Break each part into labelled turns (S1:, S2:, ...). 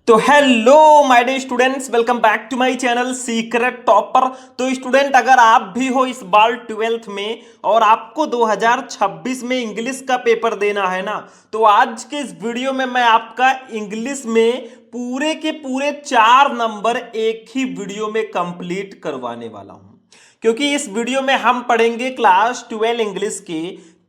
S1: तो hello my dear students, welcome back to my channel secret topper. तो student, अगर आप भी हो इस बार 12th में और आपको 2026 में इंग्लिश का पेपर देना है ना, तो आज के इस वीडियो में मैं आपका इंग्लिश में पूरे के पूरे 4 नंबर एक ही वीडियो में कंप्लीट करवाने वाला हूं। क्योंकि इस वीडियो में हम पढ़ेंगे क्लास 12 इंग्लिश के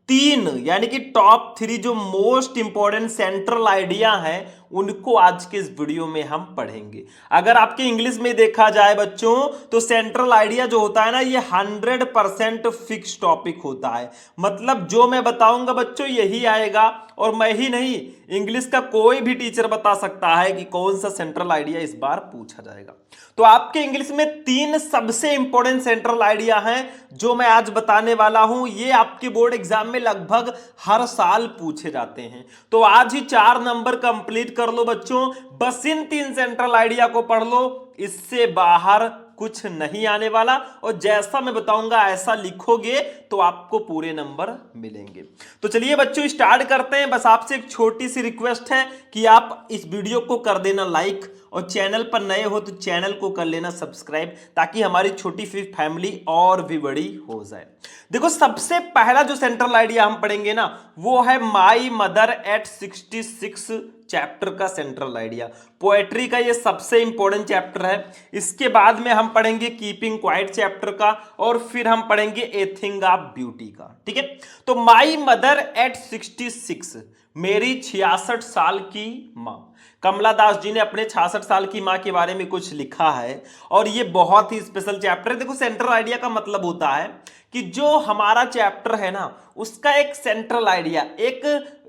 S1: 3 यानी कि टॉप 3 जो मोस्ट इंपॉर्टेंट सेंट्रल आइडिया हैं, उनको आज के इस वीडियो में हम पढ़ेंगे। अगर आपके इंग्लिश में देखा जाए बच्चों, तो सेंट्रल आइडिया जो होता है ना, ये 100% फिक्स टॉपिक होता है। मतलब जो मैं बताऊंगा बच्चों यही आएगा, और मैं ही नहीं, इंग्लिश का कोई भी टीचर बता सकता है कि कौन सा सेंट्रल आइडिया इस बार पूछा जाएगा। तो आपके इंग्लिश में 3 सबसे इंपॉर्टेंट सेंट्रल आइडिया हैं जो मैं आज बताने वाला हूं। ये आपके बोर्ड एग्जाम में लगभग हर साल पूछे जाते हैं। तो आज ही 4 नंबर कंप्लीट कर लो बच्चों, बस इन 3 सेंट्रल आइडिया को पढ़ लो, इससे बाहर कुछ नहीं आने वाला। और जैसा मैं बताऊंगा ऐसा लिखोगे तो आपको पूरे नंबर मिलेंगे। तो चलिए बच्चों स्टार्ट करते हैं। बस आपसे एक छोटी सी रिक्वेस्ट है कि आप इस वीडियो को कर देना लाइक, और चैनल पर नए हो तो चैनल को कर लेना सब्सक्राइब, ताकि हमारी छोटी सी फैमिली और भी बड़ी हो जाए। देखो, सबसे पहला जो सेंट्रल आइडिया हम पढ़ेंगे ना, वो है माई मदर एट 66 चैप्टर का सेंट्रल आइडिया। पोएट्री का ये सबसे इंपॉर्टेंट चैप्टर है। इसके बाद में हम पढ़ेंगे कीपिंग क्वाइट चैप्टर का, और फिर हम पढ़ेंगे ए थिंग ऑफ ब्यूटी का। ठीक है, तो माई मदर एट 66, मेरी 66 साल की मां। कमला दास जी ने अपने 66 साल की मां के बारे में कुछ लिखा है, और ये बहुत ही स्पेशल चैप्टर है। देखो, सेंट्रल आइडिया का मतलब होता है कि जो हमारा चैप्टर है ना, उसका एक सेंट्रल आइडिया, एक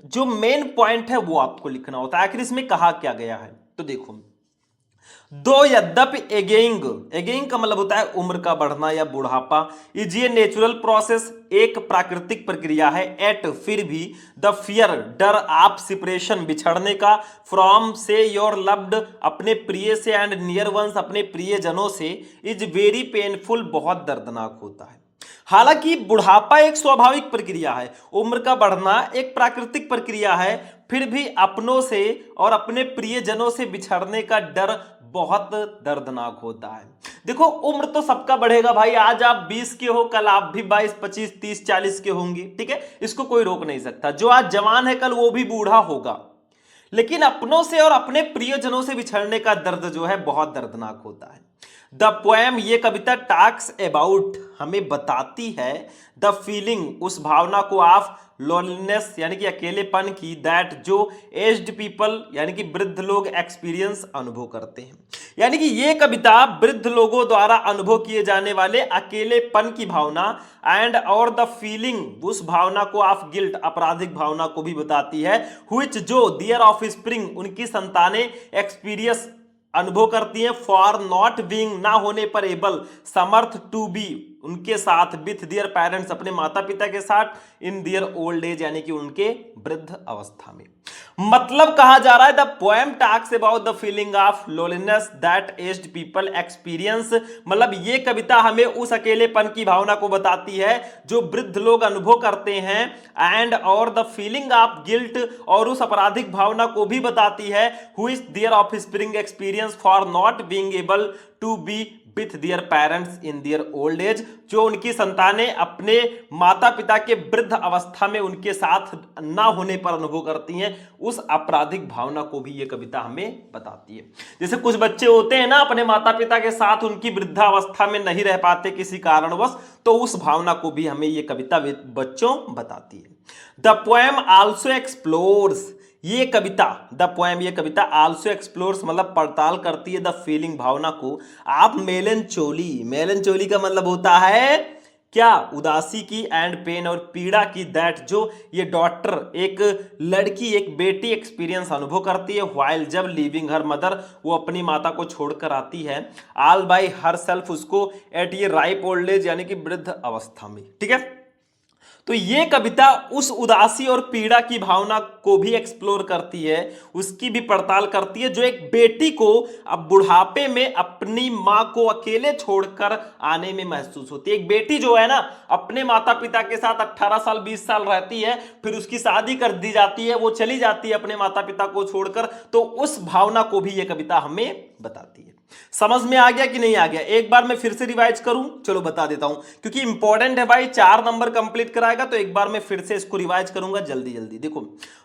S1: जो मेन पॉइंट है वो आपको लिखना होता है। आखिर इसमें कहा क्या गया है, तो देखो, दो यद्यपि एगेइंग, एगेइंग का मतलब होता है उम्र का बढ़ना या बुढ़ापा, इज ये नेचुरल प्रोसेस, एक प्राकृतिक प्रक्रिया है। एट फिर भी, द फियर डर आप सेपरेशन बिछड़ने का, फ्रॉम से योर लव्ड अपने प्रिय से, एंड नियर वंस अपने प्रियजनों से, इज वेरी पेनफुल बहुत दर्दनाक होता है। हालांकि बुढ़ापा एक स्वाभाविक प्रक्रिया है, उम्र का बढ़ना एक प्राकृतिक प्रक्रिया है, फिर भी अपनों से और अपने प्रियजनों से बिछड़ने का डर बहुत दर्दनाक होता है। देखो, उम्र तो सबका बढ़ेगा भाई। आज आप 20 के हो, कल आप भी 22, 25, 30, 40 के होंगे। ठीक है, इसको कोई रोक नहीं सकता। जो आज जवान है कल वो भी बूढ़ा होगा। लेकिन अपनों से और अपने प्रियजनों से बिछड़ने का दर्द जो है बहुत दर्दनाक होता है। द पोएम, ये कविता, टॉक्स अबाउट, हमें बताती है, द फीलिंग, उस भावना को, ऑफ लोनलीनेस यानी कि अकेलेपन की, दैट जो एज्ड पीपल यानी कि वृद्ध लोग एक्सपीरियंस अनुभव करते हैं। यानी कि ये कविता वृद्ध लोगों द्वारा अनुभव किए जाने वाले अकेलेपन की भावना, एंड और द फीलिंग, उस भावना को, ऑफ गिल्ट, आपराधिक भावना को भी बताती है, व्हिच जो देयर ऑफ स्प्रिंग, उनकी संतानें एक्सपीरियंस अनुभव करती हैं, फॉर नॉट बीइंग, ना होने पर, एबल समर्थ, टू बी, उनके साथ, विथ दियर पेरेंट्स, अपने माता पिता के साथ, इन दियर ओल्ड एज यानी कि उनके वृद्ध अवस्था में। मतलब कहा जा रहा है, the poem talks about the feeling of loneliness that aged people experience, मतलब ये कविता हमें उस अकेलेपन की भावना को बताती है जो वृद्ध लोग अनुभव करते हैं, एंड और द फीलिंग ऑफ गिल्ट, और उस आपराधिक भावना को भी बताती है, which their offspring experience for not being able to be with their parents in their old age, जो उनकी संतानें अपने माता पिता के वृद्ध अवस्था में उनके साथ ना होने पर अनुभव करती हैं, उस आपराधिक भावना को भी ये कविता हमें बताती है। जैसे कुछ बच्चे होते हैं ना, अपने माता पिता के साथ उनकी वृद्धावस्था में नहीं रह पाते किसी कारणवश, तो उस भावना को भी हमें ये कविता बच्चों बताती है। द पोएम आल्सो एक्सप्लोर्स, ये कविता, द पोएम, ये कविता, आल्सो एक्सप्लोर्स मतलब पड़ताल करती है, द फीलिंग, भावना को, आप मेलनचोली, मेलनचोली का मतलब होता है क्या, उदासी की, एंड पेन, और पीड़ा की, दैट जो ये डॉटर, एक लड़की, एक बेटी एक्सपीरियंस अनुभव करती है, व्हाइल, जब लीविंग हर मदर, वो अपनी माता को छोड़कर आती है, ऑल बाय हर सेल्फ, उसको, एट ये राइप ओल्ड एज यानी कि वृद्ध अवस्था में। ठीक है, तो ये कविता उस उदासी और पीड़ा की भावना को भी एक्सप्लोर करती है, उसकी भी पड़ताल करती है, जो एक बेटी को अब बुढ़ापे में अपनी मां को अकेले छोड़कर आने में महसूस होती है। एक बेटी जो है ना, अपने माता पिता के साथ 18 साल 20 साल रहती है, फिर उसकी शादी कर दी जाती है, वो चली जाती है अपने माता पिता को छोड़कर, तो उस भावना को भी ये कविता हमें बताती है। समझ में आ गया कि नहीं आ गया? एक बार मैं फिर से रिवाइज करूं, चलो बता देता हूं, क्योंकि इंपॉर्टेंट है भाई, 4 नंबर कंप्लीट कराएगा, तो एक बार मैं फिर से इसको रिवाइज करूंगा जल्दी जल्दी। देखो,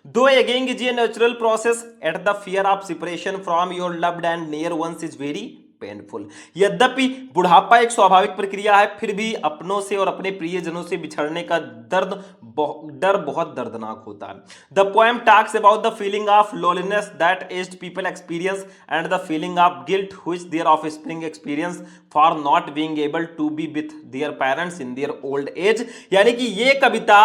S1: though ageing is a natural process at the fear of separation from your loved and near ones is very painful. यद्यपि बुढ़ापा एक स्वाभाविक प्रक्रिया है, फिर भी अपनों से और अपने प्रियजनों से बिछड़ने का डर बहुत दर्दनाक होता है। The poem talks about the feeling of loneliness that aged people experience and the feeling of guilt which their offspring experience for not being able to be with their parents in their old age. यानी कि ये कविता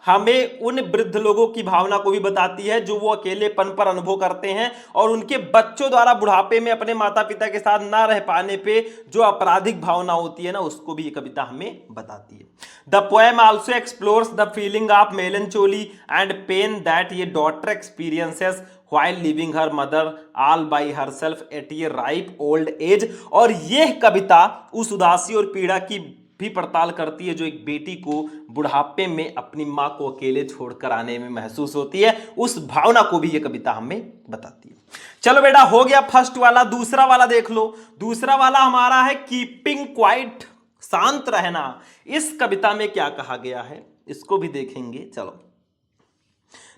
S1: हमें उन वृद्ध लोगों की भावना को भी बताती है जो वो अकेलेपन पर अनुभव करते हैं, और उनके बच्चों द्वारा बुढ़ापे में अपने माता पिता के साथ ना रह पाने पे जो आपराधिक भावना होती है ना, उसको भी ये कविता हमें बताती है। The poem also explores the feeling of melancholy and pain that ये daughter experiences while leaving her mother all by herself at a ripe old age। और यह कविता उस उदासी और पीड़ा की भी पड़ताल करती है जो एक बेटी को बुढ़ापे में अपनी मां को अकेले छोड़कर आने में महसूस होती है, उस भावना को भी यह कविता हमें बताती है। चलो बेटा, हो गया फर्स्ट वाला। दूसरा वाला देख लो। दूसरा वाला हमारा है कीपिंग क्वाइट, शांत रहना। इस कविता में क्या कहा गया है इसको भी देखेंगे। चलो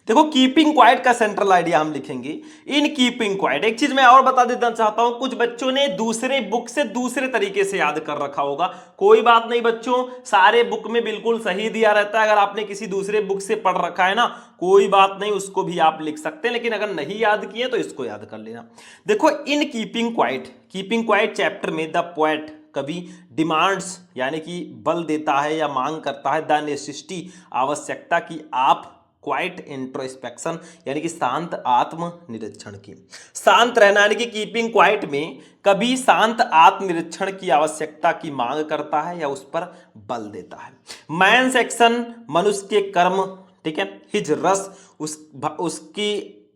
S1: देखो, कीपिंग क्वाइट का सेंट्रल आइडिया हम लिखेंगे। इन कीपिंग क्वाइट, एक चीज मैं और बता देना चाहता हूं, कुछ बच्चों ने दूसरे बुक से दूसरे तरीके से याद कर रखा होगा। कोई बात नहीं बच्चों, सारे बुक में बिल्कुल सही दिया रहता है। अगर आपने किसी दूसरे बुक से पढ़ रखा है ना, कोई बात नहीं, उसको भी आप लिख सकते हैं, लेकिन अगर नहीं याद किए तो इसको याद कर लेना। देखो, इन कीपिंग क्वाइट चैप्टर में द पोएट कवि डिमांड्स यानी कि बल देता है या मांग करता है, द नेसेसिटी आवश्यकता की आप क्वाइट इंट्रोस्पेक्शन यानी कि शांत आत्म निरीक्षण की। शांत रहना यानी कि कीपिंग क्वाइट में कभी शांत आत्मनिरीक्षण की आवश्यकता की मांग करता है या उस पर बल देता है। मैन्स एक्शन, मनुष्य के कर्म, ठीक है, हिज रस,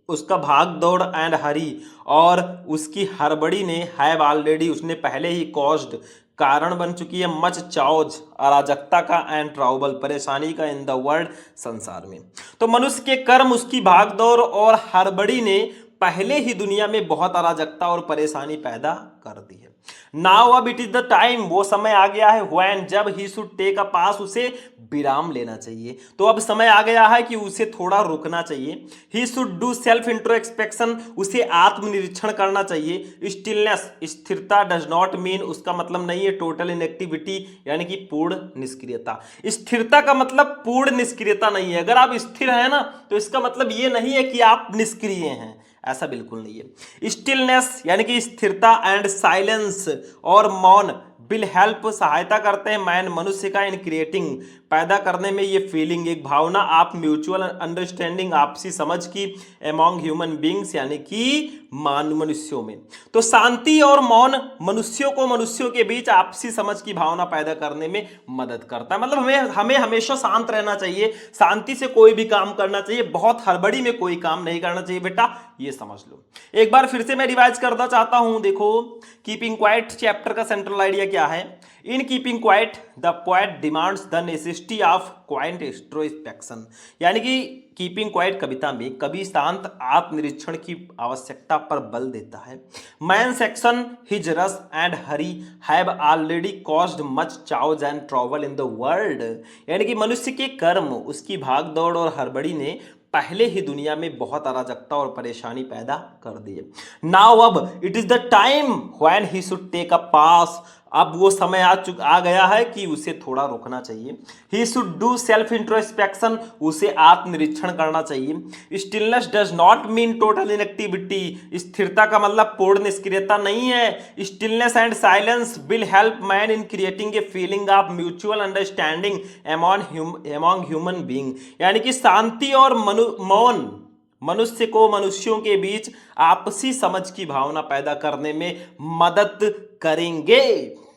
S1: उसका भाग दौड़, एंड हरी, और उसकी हड़बड़ी ने, हैव ऑलरेडी, उसने पहले ही, कॉज्ड, कारण बन चुकी है, मच चाओज, अराजकता का, एंड ट्राउबल, परेशानी का, इन द वर्ल्ड, संसार में। तो मनुष्य के कर्म, उसकी भागदौड़ और हड़बड़ी ने पहले ही दुनिया में बहुत अराजकता और परेशानी पैदा कर दी है। नाउ अब इट इज द टाइम, वो समय आ गया है, व्हेन, जब ही शुड टेक अ पास, उसे विराम लेना चाहिए। तो अब समय आ गया है कि उसे थोड़ा रुकना चाहिए। He should do self introspection, उसे आत्मनिरीक्षण करना चाहिए। स्टिलनेस, स्थिरता, डज नॉट मीन, उसका मतलब नहीं है टोटल इनएक्टिविटी यानी कि पूर्ण निष्क्रियता। स्थिरता का मतलब पूर्ण निष्क्रियता नहीं है। अगर आप स्थिर हैं ना, तो इसका मतलब ये नहीं है कि आप निष्क्रिय हैं, ऐसा बिल्कुल नहीं है। स्टिलनेस यानी कि स्थिरता, एंड साइलेंस और मौन, विल हेल्प, सहायता करते हैं, मैन, मनुष्य का, इन क्रिएटिंग, पैदा करने में, ये फीलिंग, एक भावना, आप म्यूचुअल अंडरस्टैंडिंग, आपसी समझ की, अमॉन्ग ह्यूमन बींग्स यानी कि मनुष्यों में। तो शांति और मौन मनुष्यों को मनुष्यों के बीच आपसी समझ की भावना पैदा करने में मदद करता है। मतलब हमें हमेशा शांत रहना चाहिए, शांति से कोई भी काम करना चाहिए, बहुत हड़बड़ी में कोई काम नहीं करना चाहिए बेटा, ये समझ लो। एक बार फिर से मैं रिवाइज करना चाहता हूं। देखो, कीपिंग क्वाइट चैप्टर का सेंट्रल आइडिया क्या है? In keeping quiet the poet demands the necessity of quite introspection, यानी कि कीपिंग क्वाइट कविता में कवि शांत आत्मनिरीक्षण की आवश्यकता पर बल देता है। मैन सेक्शन, हिज रस and Hari have already caused much चाउज and trouble in the world, यानी कि मनुष्य के कर्म, उसकी भागदौड़ और हड़बड़ी ने पहले ही दुनिया में बहुत अराजकता और परेशानी पैदा कर दी है। नाउ अब it is the time when he should take a pass, अब वो समय आ गया है कि उसे थोड़ा रुकना चाहिए। He should do self introspection, उसे आत्मनिरीक्षण करना चाहिए। Stillness does not mean total inactivity, स्थिरता का मतलब पूर्ण निष्क्रियता नहीं है। Stillness and silence will help man in creating a feeling of mutual understanding among human being, यानी कि शांति और मौन मनुष्य को मनुष्यों के बीच आपसी समझ की भावना पैदा करने में मदद करेंगे।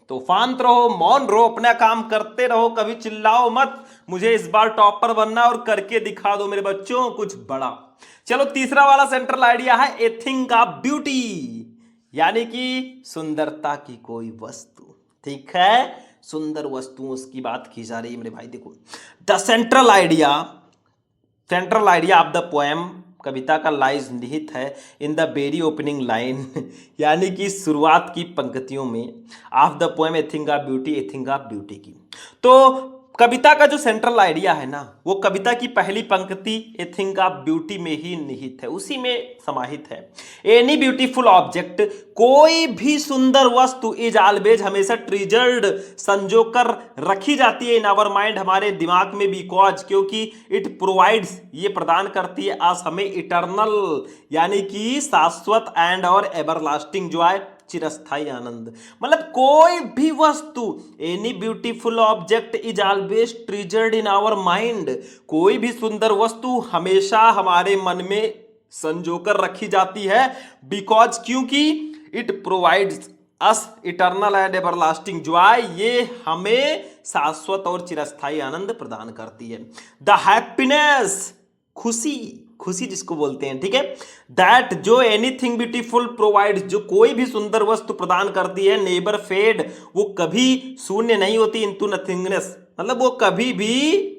S1: तो शांत रहो, मौन रहो, अपना काम करते रहो, कभी चिल्लाओ मत, मुझे इस बार टॉपर बनना और करके दिखा दो मेरे बच्चों कुछ बड़ा। चलो तीसरा वाला सेंट्रल आइडिया है ए थिंग ऑफ ब्यूटी, यानी कि सुंदरता की कोई वस्तु। ठीक है, सुंदर वस्तुओं की बात की जा रही है मेरे भाई। देखो the central idea of the poem, कविता का लाइज निहित है in the very opening line यानी कि शुरुआत की पंक्तियों में of the poem a thing of beauty, a thing of beauty की। तो कविता का जो सेंट्रल आइडिया है ना, वो कविता की पहली पंक्ति ए थिंग ऑफ ब्यूटी में ही निहित है, उसी में समाहित है। एनी ब्यूटीफुल ऑब्जेक्ट, कोई भी सुंदर वस्तु इज ऑलवेज, हमेशा ट्रिजर्ड, संजो कर रखी जाती है इन आवर माइंड, हमारे दिमाग में, बिकॉज, क्योंकि इट प्रोवाइड्स, ये प्रदान करती है आज हमें इटर्नल, यानी कि शाश्वत एंड और एवरलास्टिंग जॉय, चिरस्थाई आनंद। मतलब कोई भी वस्तु, any beautiful object is always treasured in our mind, कोई भी सुंदर वस्तु हमेशा हमारे मन में संजोकर रखी जाती है, बिकॉज, क्योंकि it provides us eternal and everlasting Joy, ये हमें शाश्वत और चिरस्थाई आनंद प्रदान करती है। द हैप्पीनेस, खुशी, खुशी जिसको बोलते हैं, ठीक है, दैट, जो एनीथिंग ब्यूटीफुल प्रोवाइड, जो कोई भी सुंदर वस्तु प्रदान करती है, नेबर फेड, वो कभी शून्य नहीं होती, इनटू नथिंगनेस, मतलब वो कभी भी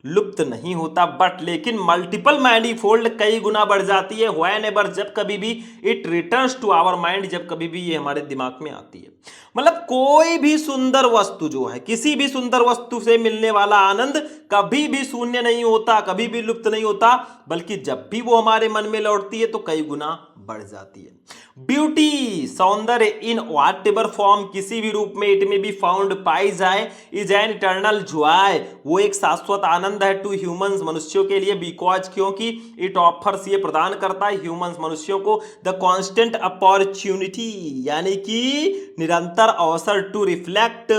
S1: लुप्त नहीं होता, बट लेकिन मल्टीपल मैनीफोल्ड, कई गुना बढ़ जाती है, व्हेन एवर, जब कभी भी, it returns to our mind, जब कभी भी ये हमारे दिमाग में आती है। मतलब कोई भी सुंदर वस्तु जो है, किसी भी सुंदर वस्तु से मिलने वाला आनंद कभी भी शून्य नहीं होता, कभी भी लुप्त नहीं होता, बल्कि जब भी वो हमारे मन में लौटती है तो कई गुना बढ़ जाती है। ब्यूटी, सौंदर्य, इन व्हाट एवर फॉर्म, किसी भी रूप में, इट में बी फाउंड, पाई जाए, इज एन इटर्नल जॉय, वो एक शाश्वत आनंद है, टू ह्यूमंस, मनुष्यों के लिए, बिकॉज, क्योंकि, इट ऑफर्स, ये प्रदान करता है, ह्यूमंस, मनुष्यों को, द कॉन्स्टेंट अपॉर्चुनिटी, यानी कि निरंतर अवसर, टू रिफ्लेक्ट,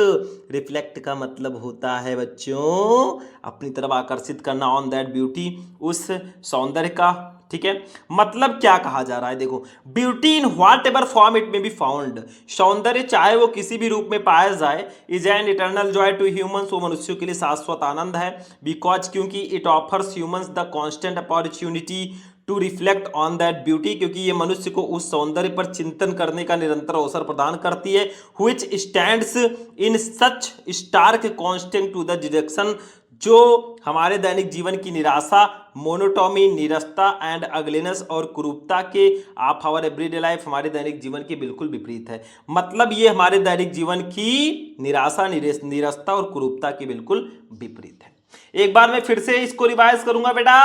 S1: रिफ्लेक्ट का मतलब होता है बच्चों अपनी तरफ आकर्षित करना, ऑन दैट ब्यूटी, उस सौंदर्य का। ठीक है, मतलब क्या कहा जा रहा है, देखो, beauty in whatever form it may be found, सौंदर्य चाहे वो किसी भी रूप में पाया जाए, is an eternal joy to humans, वो मनुष्यों के लिए शाश्वत आनंद है, बिकॉज, क्योंकि, it offers humans the constant opportunity to reflect on that beauty, क्योंकि ये मनुष्य को उस सौंदर्य पर चिंतन करने का निरंतर अवसर प्रदान करती है, which stands in such stark constant to the direction, जो हमारे दैनिक जीवन की निराशा, मोनोटॉमी, नीरसता एंड अगलेनेस और कुरूपता के, आप आवर एवरीडे लाइफ, हमारे दैनिक जीवन के बिल्कुल विपरीत है। मतलब ये हमारे दैनिक जीवन की निराशा, नीरसता और कुरूपता के बिल्कुल विपरीत है। एक बार मैं फिर से इसको रिवाइज करूंगा बेटा,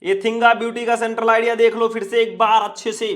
S1: ए थिंग ऑफ ब्यूटी का सेंट्रल आइडिया देख लो फिर से एक बार अच्छे से।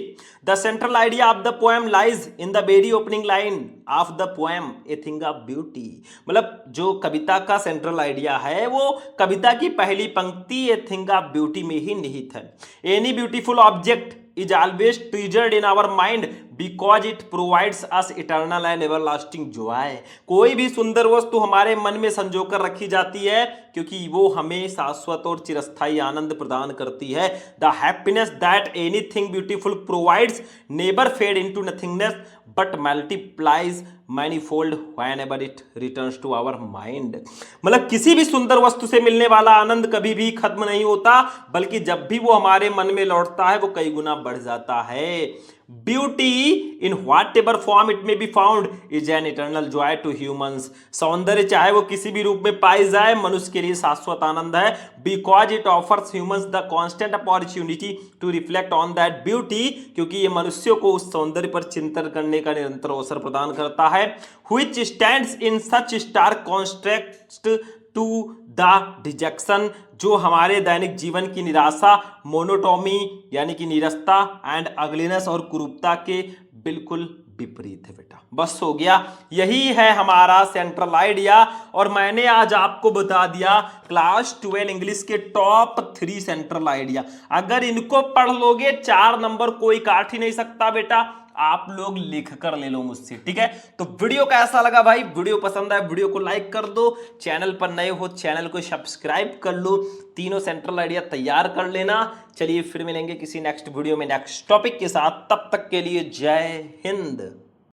S1: The central idea of the poem lies in the very opening line of the poem a thing of beauty, मतलब जो कविता का सेंट्रल आइडिया है वो कविता की पहली पंक्ति ए थिंग ऑफ ब्यूटी में ही निहित है। Any beautiful object is always treasured in our mind because it provides us eternal and everlasting joy, कोई भी सुंदर वस्तु हमारे मन में संजोकर रखी जाती है क्योंकि वो हमें शाश्वत और चिरस्थायी आनंद प्रदान करती है। The happiness that anything beautiful provides never fade into nothingness but multiplies manifold whenever it returns to our mind, मतलब किसी भी सुंदर वस्तु से मिलने वाला आनंद कभी भी खत्म नहीं होता बल्कि जब भी वो हमारे मन में लौटता है वो कई गुना बढ़ जाता है। Beauty in whatever form it may be found is an eternal joy to humans, सौंदर्य चाहे वो किसी भी रूप में पाई जाए मनुष्य के लिए शाश्वत आनंद है, because it offers humans the constant opportunity to reflect on that beauty, क्योंकि ये मनुष्यों को उस सौंदर्य पर चिंतन करने का निरंतर अवसर प्रदान करता है, which stands in such stark contrast to the dejection, जो हमारे दैनिक जीवन की निराशा, मोनोटॉमी यानी कि नीरसता एंड अगलीनेस और कुरूपता के बिल्कुल विपरीत है। बेटा बस हो गया, यही है हमारा सेंट्रल आइडिया और मैंने आज आपको बता दिया क्लास 12 इंग्लिश के टॉप 3 सेंट्रल आइडिया। अगर इनको पढ़ लोगे 4 नंबर कोई काट ही नहीं सकता बेटा, आप लोग लिख कर ले लो मुझसे, ठीक है। तो वीडियो कैसा लगा भाई, वीडियो पसंद आए वीडियो को लाइक कर दो, चैनल पर नए हो चैनल को सब्सक्राइब कर लो, तीनों सेंट्रल आइडिया तैयार कर लेना। चलिए फिर मिलेंगे किसी नेक्स्ट वीडियो में नेक्स्ट टॉपिक के साथ, तब तक के लिए जय हिंद।